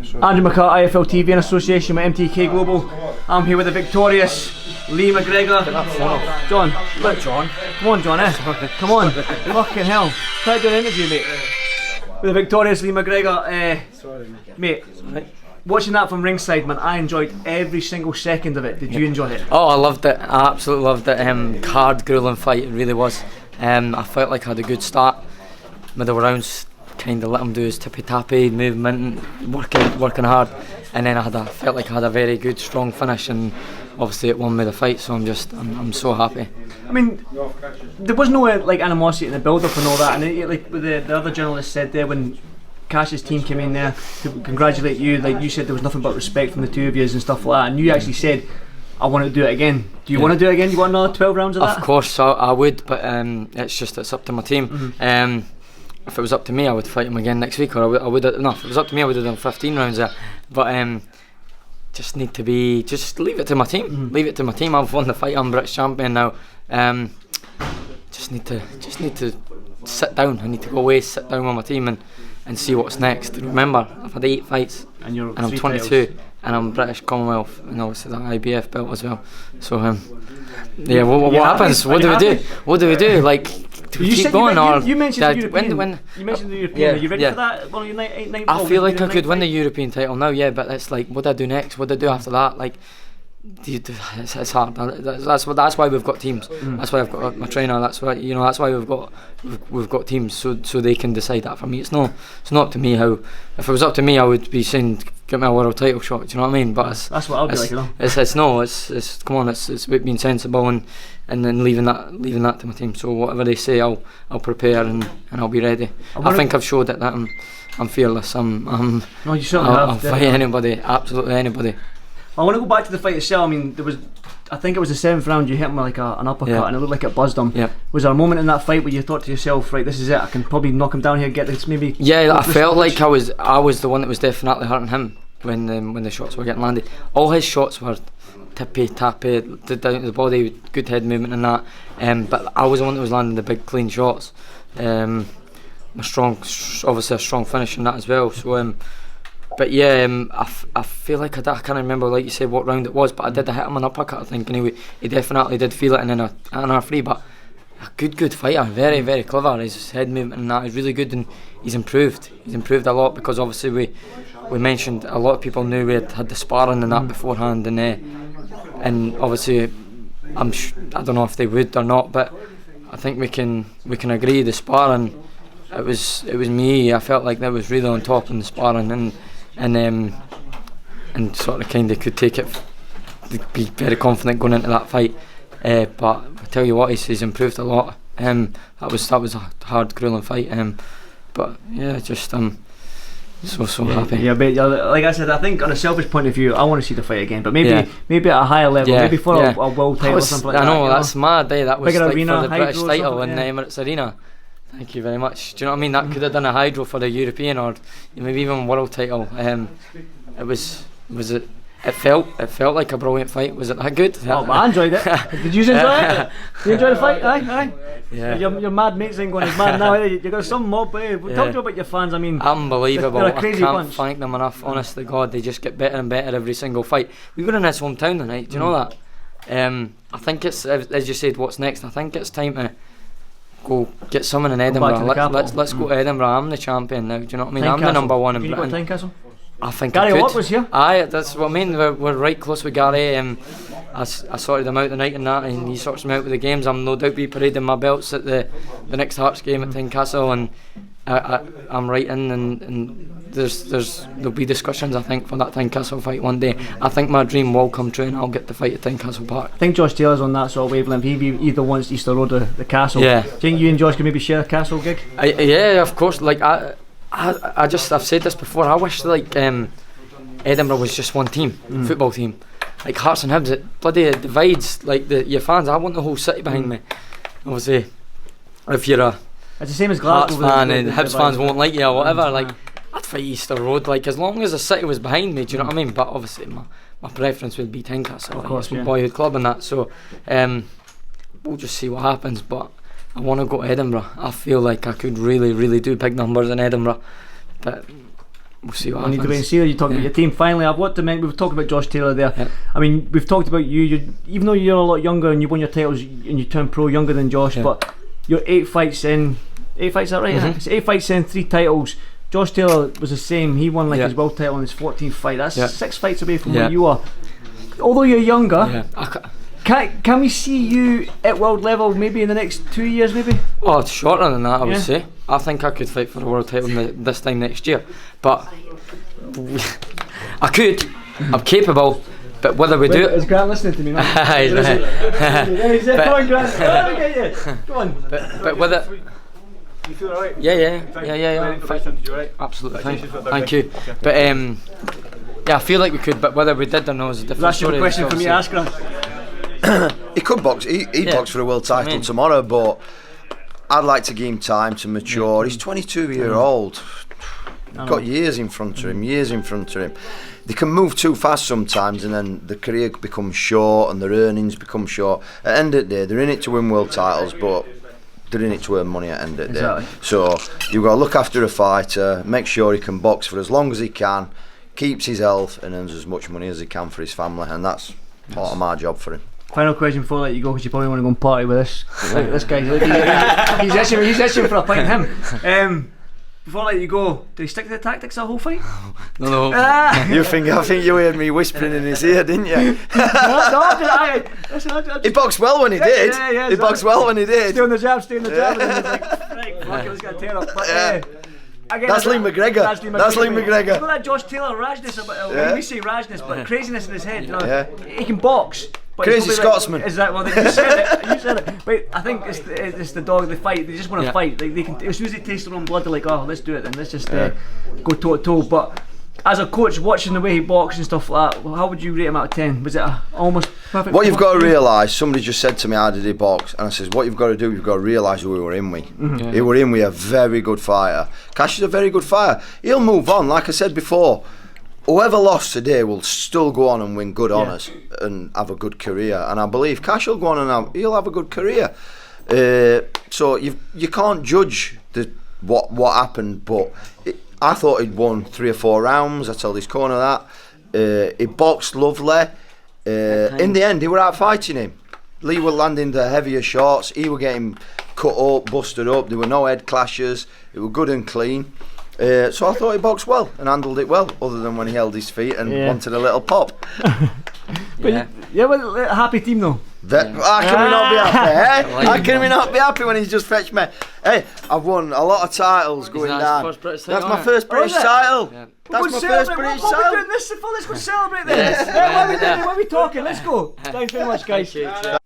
Andrew McCART, IFL TV in association with MTK Global. I'm here with the victorious Lee McGregor. John, look, John. Come on, John, come on. Fucking hell. Try to do an interview, mate. With the victorious Lee McGregor. Mate, watching that from ringside, man, I enjoyed every single second of it. Did you enjoy it? Oh, I loved it. I absolutely loved it. Hard, grueling fight, it really was. I felt like I had a good start. Middle rounds, kind of let him do his tippy-tappy movement, working hard, and then I felt like I had a very good, strong finish, and obviously it won me the fight. So I'm so happy. I mean, there was no like animosity in the build-up and all that, and like the other journalist said there when Cash's team came in there to congratulate you, like you said there was nothing but respect from the two of you and stuff like that, and you actually said, I want to do it again. Do you want to do it again? You want another 12 rounds of that? Of course, I would, but it's up to my team. If it was up to me, I would fight him again next week, or I would. No, if it was up to me, I would have done 15 rounds there. But just leave it to my team. Leave it to my team. I've won the fight. I'm British champion now. Just need to sit down. I need to go away, sit down with my team, and see what's next. Remember, I've had 8 fights, and I'm 22, titles. And I'm British Commonwealth, and obviously the IBF belt as well. So yeah, what happens? What do we do? What do we do? Like, do we keep going, or you mentioned the European? You mentioned the European. Are you ready for that? Well, I feel like I could win the European title now, yeah, but it's like, what do I do next? What do I do after that? Like, it's hard. That's why we've got teams. That's why I've got my trainer. That's why That's why we've got teams, so they can decide that for me. It's not up to me. How if it was up to me, I would be saying, get me a world title shot. Do you know what I mean? But that's what I'll be like. It's come on. It's about being sensible and then leaving that to my team. So whatever they say, I'll prepare and I'll be ready. I think I've showed it that I'm fearless. No, you certainly have. I'll fight anybody, absolutely anybody. I want to go back to the fight itself. I mean, I think it was the 7th round, you hit him with like an uppercut, and it looked like it buzzed him. Yeah. Was there a moment in that fight where you thought to yourself, right, this is it, I can probably knock him down here, get this maybe? Yeah, I felt like I was the one that was definitely hurting him when the shots were getting landed. All his shots were tippy tappy, down to the body, good head movement and that. But I was the one that was landing the big clean shots. Obviously a strong finish in that as well. So. But yeah, I feel like I can't remember, like you said, what round it was, but I did hit him an uppercut, I think, and he definitely did feel it, and then an R3, but a good fighter, very, very clever. His head movement and that is really good, and he's improved a lot, because obviously we mentioned a lot of people knew we had the sparring and that beforehand, and obviously I don't know if they would or not, but I think we can agree the sparring, it was me. I felt like that was really on top in the sparring, and sort of kind of could take it, be very confident going into that fight. But I tell you what, he's improved a lot. That was a hard, grueling fight. But yeah, just so happy. Yeah, but like I said, I think on a selfish point of view, I want to see the fight again. But maybe at a higher level, maybe for a world title or something like that. I know, that's mad. That was like arena, for the British title in the Emirates Arena. Thank you very much. Do you know what I mean? That could have done a hydro for the European, or maybe even world title. It felt like a brilliant fight. Was it that good? Oh, I enjoyed it. Did you enjoy it? Did you enjoy the fight? Aye. Yeah. Your mad mates ain't going as mad now. You got some mob. Talk to about your fans. I mean, unbelievable. They're a crazy I can't bunch. thank them enough. Honest to God, they just get better and better every single fight. We were in his hometown tonight. Do you know that? I think it's, as you said, what's next? I think it's time to go get someone in Edinburgh. Let's go to Edinburgh. I'm the champion now. Do you know what I mean? I'm the number one in Britain. Can you go to Tynecastle? I think Gary I could. Watt was here. Aye, that's what I mean. We're right close with Gary. I sorted him out the night and that, and he sorts me out with the games. I'm no doubt be parading my belts at the next Hearts game at Tynecastle, and I'm right in, and there'll be discussions, I think, for that Tynecastle fight one day. I think my dream will come true, and I'll get the fight at Tynecastle Park. I think Josh Taylor's on that sort of wavelength. He either wants Easter Road or the Castle. Yeah. Do you think you and Josh can maybe share a Castle gig? Yeah, of course. Like I've said this before. I wish like Edinburgh was just one team, football team. Like Hearts and Hibs, it bloody divides like your fans. I want the whole city behind me. Obviously, if you're a it's the same as Hearts Glasgow fan and Hibs fans won't like you or whatever, like I'd fight Easter Road. Like as long as the city was behind me, do you know what I mean? But obviously my preference would be Tynecastle, of course, my boyhood club and that. So we'll just see what happens. But I want to go to Edinburgh. I feel like I could really do big numbers in Edinburgh, but we'll see what We need to wait and happens. see. You talk about your team. Finally, I've what to mention. We've talked about Josh Taylor there. Yeah. I mean, we've talked about you. Even though you're a lot younger and you won your titles and you turned pro younger than Josh, but you're 8 fights in. 8 fights, is that right? It's 8 fights in, 3 titles. Josh Taylor was the same. He won his world title in his 14th fight. That's 6 fights away from where you are. Although you're younger, can we see you at world level maybe in the next 2 years, maybe? Oh, it's shorter than that, I would say. I think I could fight for a world title this time next year, but I could. I'm capable, but whether we do it. Is Grant listening to me now? He's Come on, Grant. Let me get you. Go on. But whether. You feel alright? Yeah. Absolutely fine. Thank you. But I feel like we could, but whether we did or not is a different That's story. your question for me to ask Grant. He could box. He box for a world title tomorrow, but I'd like to give him time to mature. He's 22-year-old. Got years in front of him. They can move too fast sometimes, and then the career becomes short and their earnings become short. At the end of the day, they're in it to win world titles, but they're in it to earn money at the end of the day. So you've got to look after a fighter, make sure he can box for as long as he can, keeps his health, and earns as much money as he can for his family, and that's part of my job for him. Final question before I let you go, because you probably want to go and party with this. This guy, he's itching for a pint. Him. Before I let you go, did he stick to the tactics that whole fight? No. I think you heard me whispering in his ear, didn't you? He boxed well when he did. Yeah, he boxed well when he did. Stay on the jab. And then he's like, right, fuck it, let's get a tear up. But, again, That's Lee McGregor. That's Lee McGregor. He's got that Josh Taylor rashness about we say rashness, but craziness in his head. You know? He can box. But Crazy Scotsman. Is that well? You said it. But I think it's the dog. They fight. They just want to fight. They can. As soon as they taste their own blood, they're like, oh, let's do it. Then let's just go toe to toe. But as a coach, watching the way he boxes and stuff like that, how would you rate him out of 10? Was it almost perfect? What you've got to realise, somebody just said to me, how did he box? And I says, what you've got to do, you've got to realise who we were in with. He were in with a very good fighter. Cash is a very good fighter. He'll move on, like I said before. Whoever lost today will still go on and win good honours and have a good career. And I believe Cash will go on and he'll have a good career. So you can't judge what happened, but I thought he'd won 3 or 4 rounds. I told his corner that. He boxed lovely. In the end, he were out fighting him. Lee were landing the heavier shots. He were getting cut up, busted up. There were no head clashes. It were good and clean. So I thought he boxed well and handled it well, other than when he held his feet and wanted a little pop. Well, happy team though. How can we not be happy? How can we not be happy when he's just fetched me? Hey, I've won a lot of titles going down. That's my first British title. That's my first British title. What are we doing this for? Let's go celebrate this. What are we talking? Let's go. Thanks very much, guys.